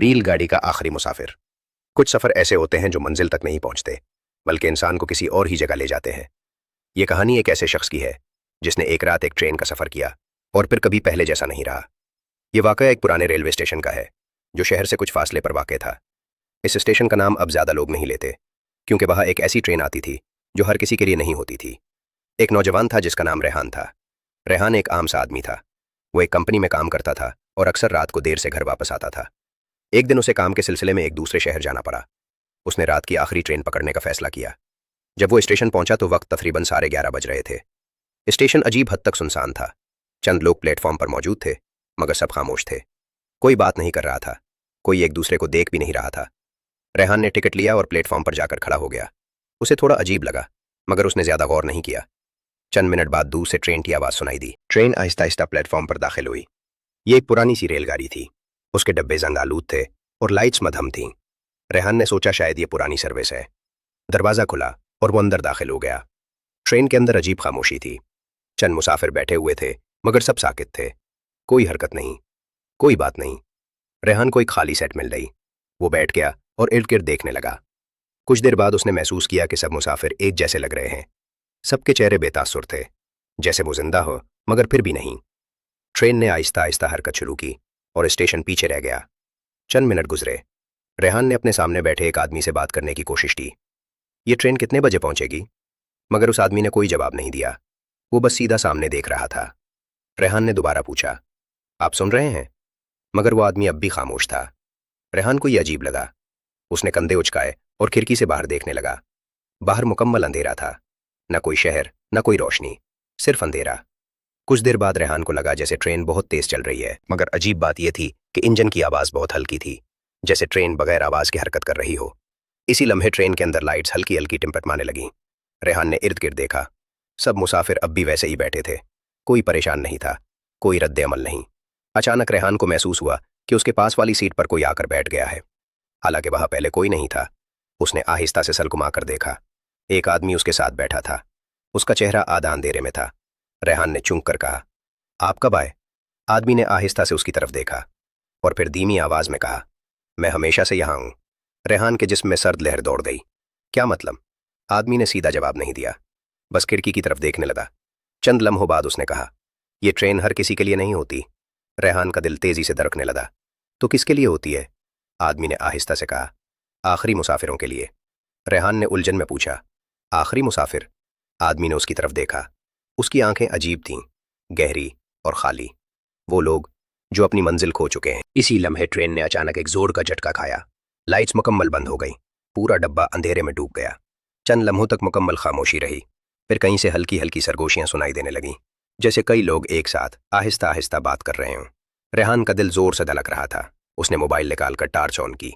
Rail گاڑی کا آخری مسافر۔ کچھ سفر ایسے ہوتے ہیں جو منزل تک نہیں پہنچتے بلکہ انسان کو کسی اور ہی جگہ لے جاتے ہیں۔ یہ کہانی ایک ایسے شخص کی ہے جس نے ایک رات ایک ٹرین کا سفر کیا اور پھر کبھی پہلے جیسا نہیں رہا۔ یہ واقعہ ایک پرانے ریلوے اسٹیشن کا ہے جو شہر سے کچھ فاصلے پر واقع تھا۔ اس اسٹیشن کا نام اب زیادہ لوگ نہیں لیتے کیونکہ وہاں ایک ایسی ٹرین آتی تھی جو ہر کسی کے لیے نہیں ہوتی تھی۔ ایک نوجوان تھا جس کا نام ریحان تھا۔ ریحان ایک عام سا آدمی تھا۔ وہ ایک کمپنی میں کام کرتا تھا اور اکثر رات کو دیر سے گھر واپس آتا تھا۔ ایک دن اسے کام کے سلسلے میں ایک دوسرے شہر جانا پڑا۔ اس نے رات کی آخری ٹرین پکڑنے کا فیصلہ کیا۔ جب وہ اسٹیشن پہنچا تو وقت تقریباً 11:30 بج رہے تھے۔ اسٹیشن عجیب حد تک سنسان تھا۔ چند لوگ پلیٹ فارم پر موجود تھے مگر سب خاموش تھے۔ کوئی بات نہیں کر رہا تھا، کوئی ایک دوسرے کو دیکھ بھی نہیں رہا تھا۔ ریحان نے ٹکٹ لیا اور پلیٹ فارم پر جا کر کھڑا ہو گیا۔ اسے تھوڑا عجیب لگا مگر اس نے زیادہ غور نہیں کیا۔ چند منٹ بعد دور سے ٹرین کی آواز سنائی دی۔ ٹرین آہستہ آہستہ پلیٹ فارم پر داخل ہوئی۔ یہ ایک پرانی سی ریل گاڑی تھی۔ اس کے ڈبے زنگ آلود تھے اور لائٹس مدھم تھیں۔ ریحان نے سوچا شاید یہ پرانی سروس ہے۔ دروازہ کھلا اور وہ اندر داخل ہو گیا۔ ٹرین کے اندر عجیب خاموشی تھی۔ چند مسافر بیٹھے ہوئے تھے مگر سب ساکت تھے۔ کوئی حرکت نہیں، کوئی بات نہیں۔ ریحان کو ایک خالی سیٹ مل گئی۔ وہ بیٹھ گیا اور ارد گرد دیکھنے لگا۔ کچھ دیر بعد اس نے محسوس کیا کہ سب مسافر ایک جیسے لگ رہے ہیں۔ سب کے چہرے بے تاثر تھے، جیسے وہ زندہ ہو مگر پھر بھی نہیں۔ ٹرین نے آہستہ آہستہ حرکت شروع کی اور اسٹیشن پیچھے رہ گیا۔ چند منٹ گزرے۔ ریحان نے اپنے سامنے بیٹھے ایک آدمی سے بات کرنے کی کوشش کی۔ یہ ٹرین کتنے بجے پہنچے گی؟ مگر اس آدمی نے کوئی جواب نہیں دیا۔ وہ بس سیدھا سامنے دیکھ رہا تھا۔ ریحان نے دوبارہ پوچھا، آپ سن رہے ہیں؟ مگر وہ آدمی اب بھی خاموش تھا۔ ریحان کو یہ عجیب لگا۔ اس نے کندھے اچکائے اور کھڑکی سے باہر دیکھنے لگا۔ باہر مکمل اندھیرا تھا، نہ کوئی شہر نہ کوئی روشنی، صرف اندھیرا۔ کچھ دیر بعد ریحان کو لگا جیسے ٹرین بہت تیز چل رہی ہے، مگر عجیب بات یہ تھی کہ انجن کی آواز بہت ہلکی تھی، جیسے ٹرین بغیر آواز کے حرکت کر رہی ہو۔ اسی لمحے ٹرین کے اندر لائٹس ہلکی ہلکی ٹمٹمانے لگیں۔ ریحان نے ارد گرد دیکھا۔ سب مسافر اب بھی ویسے ہی بیٹھے تھے۔ کوئی پریشان نہیں تھا، کوئی رد عمل نہیں۔ اچانک ریحان کو محسوس ہوا کہ اس کے پاس والی سیٹ پر کوئی آ کر بیٹھ گیا ہے، حالانکہ وہاں پہلے کوئی نہیں تھا۔ اس نے آہستہ سے سر گھما کر دیکھا۔ ایک آدمی اس کے ساتھ بیٹھا تھا۔ اس کا چہرہ آدھا اندھیرے میں تھا۔ ریحان نے چونک کر کہا، آپ کب آئے؟ آدمی نے آہستہ سے اس کی طرف دیکھا اور پھر دھیمی آواز میں کہا، میں ہمیشہ سے یہاں ہوں۔ ریحان کے جسم میں سرد لہر دوڑ گئی۔ کیا مطلب؟ آدمی نے سیدھا جواب نہیں دیا، بس کھڑکی کی طرف دیکھنے لگا۔ چند لمحوں بعد اس نے کہا، یہ ٹرین ہر کسی کے لیے نہیں ہوتی۔ ریحان کا دل تیزی سے دھڑکنے لگا۔ تو کس کے لیے ہوتی ہے؟ آدمی نے آہستہ سے کہا، آخری مسافروں کے لیے۔ ریحان نے الجھن میں پوچھا، آخری مسافر؟ آدمی نے اس کی طرف دیکھا۔ اس کی آنکھیں عجیب تھیں، گہری اور خالی۔ وہ لوگ جو اپنی منزل کھو چکے ہیں۔ اسی لمحے ٹرین نے اچانک ایک زور کا جھٹکا کھایا۔ لائٹس مکمل بند ہو گئی۔ پورا ڈبہ اندھیرے میں ڈوب گیا۔ چند لمحوں تک مکمل خاموشی رہی۔ پھر کہیں سے ہلکی ہلکی سرگوشیاں سنائی دینے لگیں، جیسے کئی لوگ ایک ساتھ آہستہ آہستہ بات کر رہے ہوں۔ ریحان کا دل زور سے دھڑک رہا تھا۔ اس نے موبائل نکال کر ٹارچ آن کی۔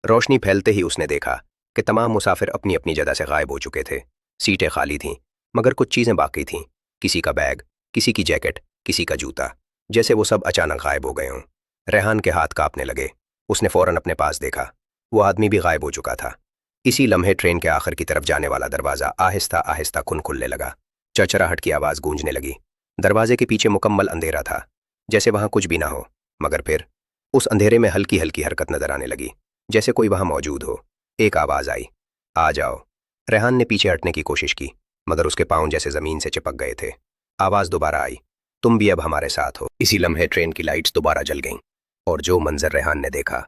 روشنی پھیلتے ہی اس نے دیکھا کہ تمام مسافر اپنی اپنی جگہ سے غائب ہو چکے تھے۔ سیٹیں خالی تھیں مگر کچھ چیزیں باقی تھیں، کسی کا بیگ، کسی کی جیکٹ، کسی کا جوتا، جیسے وہ سب اچانک غائب ہو گئے ہوں۔ ریحان کے ہاتھ کانپنے لگے۔ اس نے فوراً اپنے پاس دیکھا۔ وہ آدمی بھی غائب ہو چکا تھا۔ اسی لمحے ٹرین کے آخر کی طرف جانے والا دروازہ آہستہ آہستہ کھلنے لگا۔ چرچراہٹ کی آواز گونجنے لگی۔ دروازے کے پیچھے مکمل اندھیرا تھا، جیسے وہاں کچھ بھی نہ ہو، مگر پھر اس اندھیرے میں ہلکی ہلکی حرکت نظر آنے لگی، جیسے کوئی وہاں موجود ہو۔ ایک آواز آئی، آ جاؤ۔ ریحان نے پیچھے ہٹنے کی کوشش کی مگر اس کے پاؤں جیسے زمین سے چپک گئے تھے۔ آواز دوبارہ آئی، تم بھی اب ہمارے ساتھ ہو۔ اسی لمحے ٹرین کی لائٹس دوبارہ جل گئیں اور جو منظر ریحان نے دیکھا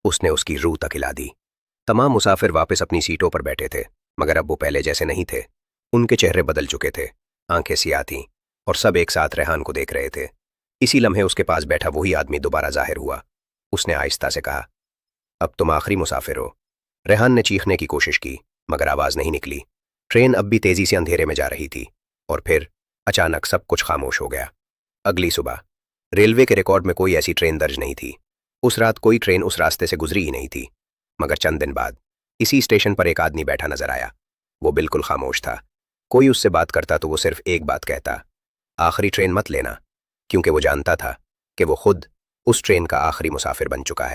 اس نے اس کی روح تک ہلا دی۔ تمام مسافر واپس اپنی سیٹوں پر بیٹھے تھے مگر اب وہ پہلے جیسے نہیں تھے۔ ان کے چہرے بدل چکے تھے، آنکھیں سیاہ تھیں اور سب ایک ساتھ ریحان کو دیکھ رہے تھے۔ اسی لمحے اس کے پاس بیٹھا وہی آدمی دوبارہ ظاہر ہوا۔ اس نے آہستہ سے کہا، اب تم آخری مسافر ہو۔ ریحان نے چیخنے کی کوشش کی مگر آواز نہیں نکلی۔ ٹرین اب بھی تیزی سے اندھیرے میں جا رہی تھی اور پھر اچانک سب کچھ خاموش ہو گیا۔ اگلی صبح ریلوے کے ریکارڈ میں کوئی ایسی ٹرین درج نہیں تھی۔ اس رات کوئی ٹرین اس راستے سے گزری ہی نہیں تھی۔ مگر چند دن بعد اسی اسٹیشن پر ایک آدمی بیٹھا نظر آیا۔ وہ بالکل خاموش تھا۔ کوئی اس سے بات کرتا تو وہ صرف ایک بات کہتا، آخری ٹرین مت لینا، کیونکہ وہ جانتا تھا کہ وہ خود اس ٹرین کا آخری مسافر بن چکا ہے۔